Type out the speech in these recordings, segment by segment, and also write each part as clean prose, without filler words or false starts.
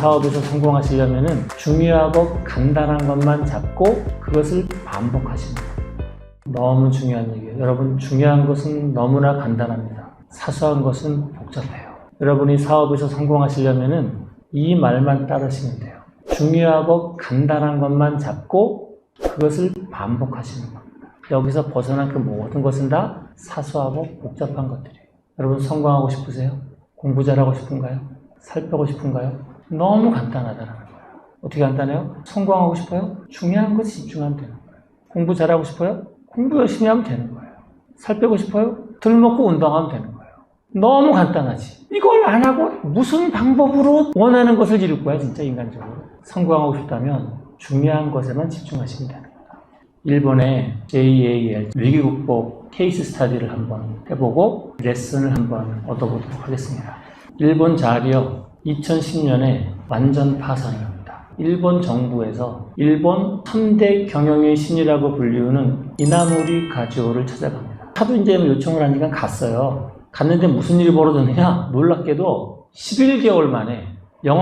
사업에서 성공하시려면 중요하고 간단한 것만 잡고 그것을 반복하시는 거예요. 너무 중요한 얘기예요. 여러분, 중요한 것은 너무나 간단합니다. 사소한 것은 복잡해요. 여러분이 사업에서 성공하시려면 이 말만 따르시면 돼요. 중요하고 간단한 것만 잡고 그것을 반복하시는 겁니다. 여기서 벗어난 그 모든 것은 다 사소하고 복잡한 것들이에요. 여러분, 성공하고 싶으세요? 공부 잘하고 싶은가요? 살 빼고 싶은가요? 너무 간단하다는 거예요. 어떻게 간단해요? 성공하고 싶어요? 중요한 것에 집중하면 되는 거예요. 공부 잘하고 싶어요? 공부 열심히 하면 되는 거예요. 살 빼고 싶어요? 덜 먹고 운동하면 되는 거예요. 너무 간단하지. 이걸 안 하고 무슨 방법으로 원하는 것을 이룰 거야, 진짜 인간적으로. 성공하고 싶다면 중요한 것에만 집중하시면 되는 거다. 일본의 JAL 위기 극복 케이스 스터디를 한번 해보고 레슨을 한번 얻어보도록 하겠습니다. 일본 자리역 2010년에 완전 파산을 합니다. 일본 정부에서 일본 3대 경영의 신이라고 불리우는 이나모리 가즈오를 찾아갑니다. 하도 이제 요청을 하니까 갔어요. 갔는데 무슨 일이 벌어졌느냐? 놀랍게도 11개월 만에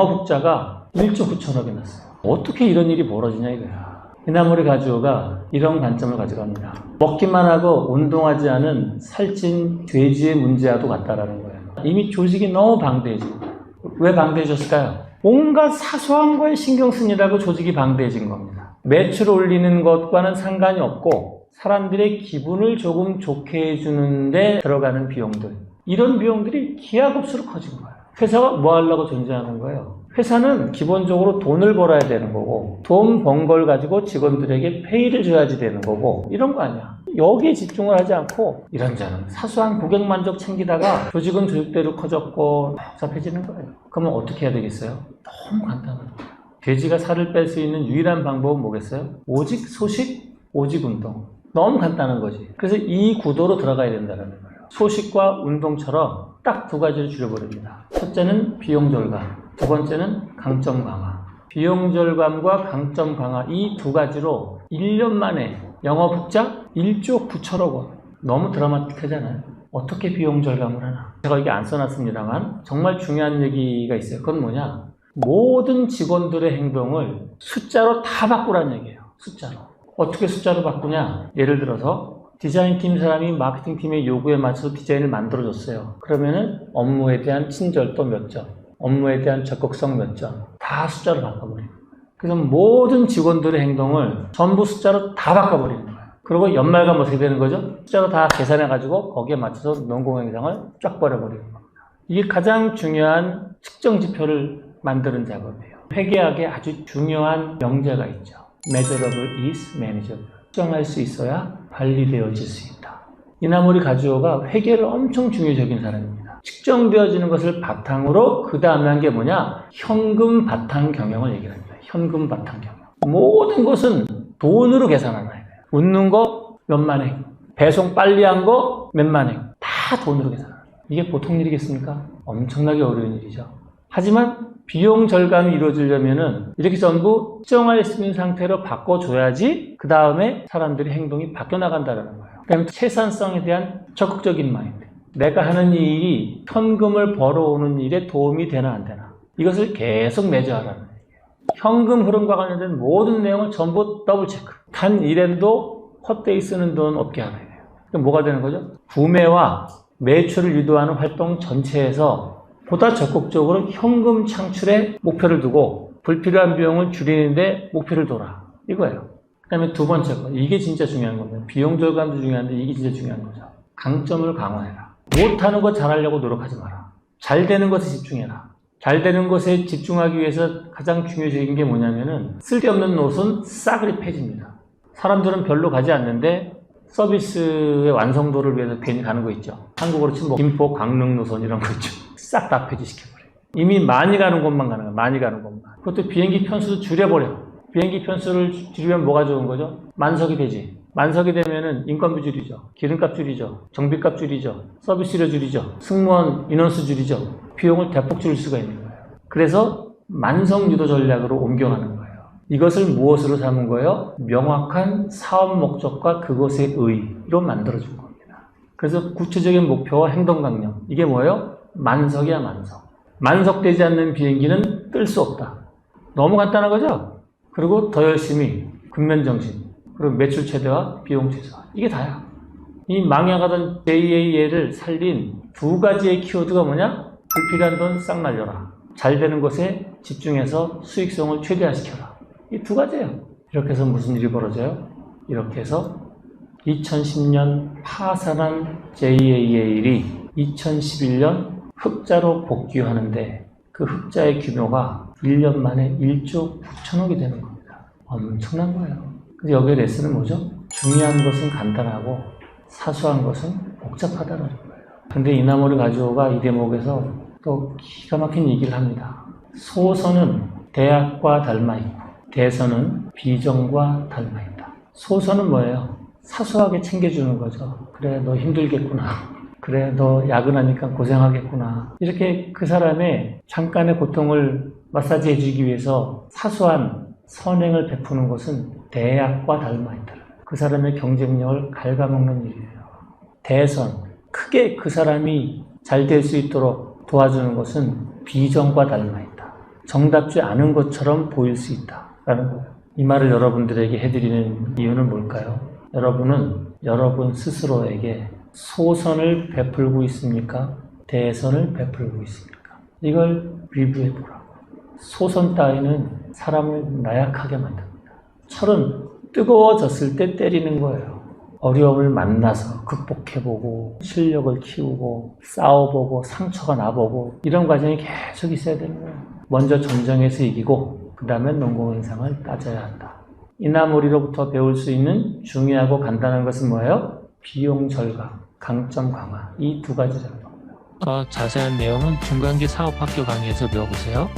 영업흑자가 1조 9천억이 났어요. 어떻게 이런 일이 벌어지냐 이거야. 이나모리 가즈오가 이런 관점을 가져갑니다. 먹기만 하고 운동하지 않은 살찐 돼지의 문제와도 같다라는 거예요. 이미 조직이 너무 방대해진 거예요. 왜 방대해졌을까요? 온갖 사소한 거에 신경 쓰느라고 조직이 방대해진 겁니다. 매출 올리는 것과는 상관이 없고 사람들의 기분을 조금 좋게 해주는데 들어가는 비용들, 이런 비용들이 기하급수로 커진 거예요. 회사가 뭐 하려고 존재하는 거예요? 회사는 기본적으로 돈을 벌어야 되는 거고, 돈 번 걸 가지고 직원들에게 페이를 줘야지 되는 거고, 이런 거 아니야. 여기에 집중을 하지 않고 이런저런 사소한 고객 만족 챙기다가 조직은 조직대로 커졌고 복잡해지는 거예요. 그러면 어떻게 해야 되겠어요? 너무 간단한 거예요. 돼지가 살을 뺄 수 있는 유일한 방법은 뭐겠어요? 오직 소식, 오직 운동. 너무 간단한 거지. 그래서 이 구도로 들어가야 된다는 거예요. 소식과 운동처럼 딱 두 가지를 줄여버립니다. 첫째는 비용 절감, 두 번째는 강점 강화. 비용 절감과 강점 강화, 이 두 가지로 1년 만에 영업흑자 1조 9천억 원. 너무 드라마틱하잖아요. 어떻게 비용 절감을 하나? 제가 여기 안 써놨습니다만 정말 중요한 얘기가 있어요. 그건 뭐냐? 모든 직원들의 행동을 숫자로 다 바꾸라는 얘기예요. 숫자로. 어떻게 숫자로 바꾸냐? 예를 들어서 디자인팀 사람이 마케팅팀의 요구에 맞춰서 디자인을 만들어줬어요. 그러면은 업무에 대한 친절도 몇 점, 업무에 대한 적극성 몇 점, 다 숫자로 바꿔버리는 거예요. 그래서 모든 직원들의 행동을 전부 숫자로 다 바꿔버리는 거예요. 그리고 연말감 어떻게 되는 거죠? 숫자로 다 계산해가지고 거기에 맞춰서 농공행상을 쫙 버려버리는 겁니다. 이게 가장 중요한 측정 지표를 만드는 작업이에요. 회계학에 아주 중요한 명제가 있죠. Measurable is manageable. 측정할 수 있어야 관리되어질 수 있다. 이나모리 가즈오가 회계를 엄청 중요적인 사람입니다. 측정되어지는 것을 바탕으로 그 다음에 한 게 뭐냐? 현금 바탕 경영을 얘기합니다. 현금 바탕 경영. 모든 것은 돈으로 계산하는 거예요. 웃는 거 몇만 행, 배송 빨리 한 거 몇만 행, 다 돈으로 계산하는 거예요. 이게 보통 일이겠습니까? 엄청나게 어려운 일이죠. 하지만 비용 절감이 이루어지려면은 이렇게 전부 특정할 수 있는 상태로 바꿔줘야지 그 다음에 사람들의 행동이 바뀌어나간다는 거예요. 그다음에 생산성에 대한 적극적인 마인드. 내가 하는 이 일이 현금을 벌어오는 일에 도움이 되나 안 되나. 이것을 계속 매저하라는 얘기예요. 현금 흐름과 관련된 모든 내용을 전부 더블 체크. 단 1엔도 헛되이 쓰는 돈 없게 하라 해요. 그럼 뭐가 되는 거죠? 구매와 매출을 유도하는 활동 전체에서 보다 적극적으로 현금 창출에 목표를 두고 불필요한 비용을 줄이는데 목표를 둬라. 이거예요. 그 다음에 두 번째 거. 이게 진짜 중요한 겁니다. 비용 절감도 중요한데 이게 진짜 중요한 거죠. 강점을 강화해라. 못하는 거 잘하려고 노력하지 마라. 잘 되는 것에 집중해라. 잘 되는 것에 집중하기 위해서 가장 중요적인 게 뭐냐면은 쓸데없는 노선 싸그리 폐지입니다. 사람들은 별로 가지 않는데 서비스의 완성도를 위해서 괜히 가는 거 있죠. 한국으로 치면 뭐 김포, 강릉 노선 이런 거 있죠. 싹 다 폐지시켜버려요. 이미 많이 가는 곳만 가는 거예요. 많이 가는 곳만. 그것도 비행기 편수도 줄여버려. 비행기 편수를 줄이면 뭐가 좋은 거죠? 만석이 되지. 만석이 되면은 인건비 줄이죠. 기름값 줄이죠. 정비값 줄이죠. 서비스료 줄이죠. 승무원 인원수 줄이죠. 비용을 대폭 줄일 수가 있는 거예요. 그래서 만석 유도 전략으로 옮겨가는 거예요. 이것을 무엇으로 삼은 거예요? 명확한 사업 목적과 그것의 의의로 만들어준 겁니다. 그래서 구체적인 목표와 행동 강령. 이게 뭐예요? 만석이야, 만석. 만석되지 않는 비행기는 뜰 수 없다. 너무 간단한 거죠? 그리고 더 열심히 근면정신, 그리고 매출 최대화, 비용 최소화. 이게 다야. 이 망해가던 JAA를 살린 두 가지의 키워드가 뭐냐? 불필요한 돈 싹 날려라. 잘 되는 것에 집중해서 수익성을 최대화시켜라. 이 두 가지예요. 이렇게 해서 무슨 일이 벌어져요? 이렇게 해서 2010년 파산한 JAAL이 2011년 흑자로 복귀하는데 그 흑자의 규모가 1년 만에 1조 9천억이 되는 겁니다. 엄청난 거예요. 그래서 여기에 레슨은 뭐죠? 중요한 것은 간단하고 사소한 것은 복잡하다는 거예요. 근데 이나모리 가지오가 이 대목에서 또 기가 막힌 얘기를 합니다. 소선은 대악과 닮아있고 대선은 비전과 닮아있다. 소선은 뭐예요? 사소하게 챙겨주는 거죠. 그래, 너 힘들겠구나. 그래, 너 야근하니까 고생하겠구나. 이렇게 그 사람의 잠깐의 고통을 마사지해주기 위해서 사소한 선행을 베푸는 것은 대악과 닮아있다. 그 사람의 경쟁력을 갉아먹는 일이에요. 대선, 크게 그 사람이 잘 될 수 있도록 도와주는 것은 비전과 닮아있다. 정답지 않은 것처럼 보일 수 있다라는 거예요. 이 말을 여러분들에게 해드리는 이유는 뭘까요? 여러분은 여러분 스스로에게 소선을 베풀고 있습니까? 대선을 베풀고 있습니까? 이걸 리뷰해 보라고. 소선 따위는 사람을 나약하게 만듭니다. 철은 뜨거워졌을 때 때리는 거예요. 어려움을 만나서 극복해보고 실력을 키우고 싸워보고 상처가 나보고 이런 과정이 계속 있어야 되는 거예요. 먼저 전쟁에서 이기고 그 다음에 농공현상을 따져야 한다. 이나모리로부터 배울 수 있는 중요하고 간단한 것은 뭐예요? 비용 절감, 강점 강화, 이 두 가지라는 겁니다. 더 자세한 내용은 중간기 사업학교 강의에서 배워보세요.